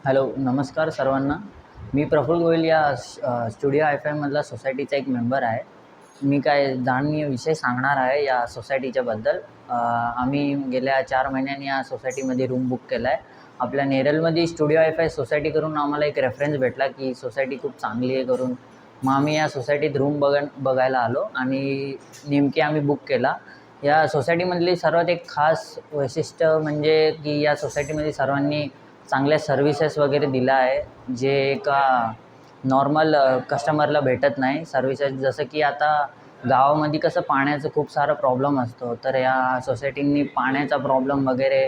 Hello, नमस्कार सर्वांना. मी प्रफुल्ल गोयल या स्टुडिओ IFIमधला सोसायटीचा एक मेंबर आहे. मी काय जाणीव विषय सांगणार आहे या सोसायटीच्याबद्दल. आम्ही गेल्या 4 महिन्यांनी या सोसायटीमध्ये रूम बुक केला आहे. आपल्या नेरळमध्ये स्टुडिओ IFI सोसायटी करून आम्हाला एक रेफरन्स भेटला की सोसायटी खूप चांगली आहे करून. मग आम्ही या सोसायटीत रूम बघायला आलो आणि नेमकी आम्ही बुक केला. या सोसायटीमधली सर्वात एक खास वैशिष्ट्य म्हणजे की या सोसायटीमध्ये सर्वांनी चांगल्या सर्व्हिसेस वगैरे दिला आहे, जे एका नॉर्मल कस्टमरला भेटत नाही. सर्व्हिसेस जसं की आता गावामध्ये कसं पाण्याचं खूप सारा प्रॉब्लेम असतो, तर या सोसायटींनी पाण्याचा प्रॉब्लेम वगैरे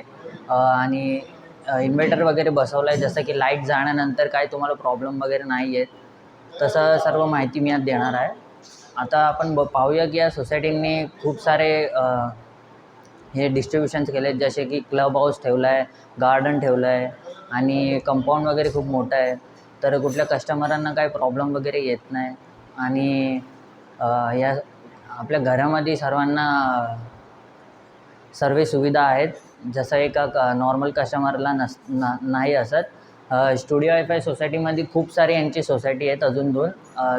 आणि इन्व्हर्टर वगैरे बसवला आहे, जसं की लाईट जाण्यानंतर काय तुम्हाला प्रॉब्लेम वगैरे नाही येत. तसं सर्व माहिती मी आज देणार आहे. आता आपण पाहूया की या सोसायटींनी खूप सारे हे डिस्ट्रिब्युशन्स केले आहेत, जसे की क्लब हाऊस ठेवला आहे, गार्डन ठेवलं आहे आणि कंपाऊंड वगैरे खूप मोठं आहे. तर कुठल्या कस्टमरांना काही प्रॉब्लेम वगैरे येत नाही. आणि या आपल्या घरामध्ये सर्वांना सर्व सुविधा आहेत, जसं एका नॉर्मल कस्टमरला नाही असत. स्टुडिओ IFI सोसायटीमध्ये खूप सारी यांची सोसायटी आहेत, अजून 2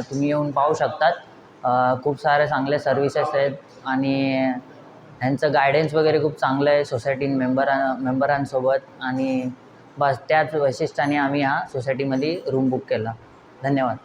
तुम्ही येऊन पाहू शकतात. खूप सारे चांगले सर्व्हिसेस आहेत आणि ह्यांचं गायडन्स वगैरे खूप चांगलं आहे सोसायटी मेंबरांसोबत. आणि बस त्याच वैशिष्ट्याने आम्ही ह्या सोसायटीमध्ये रूम बुक केला. धन्यवाद.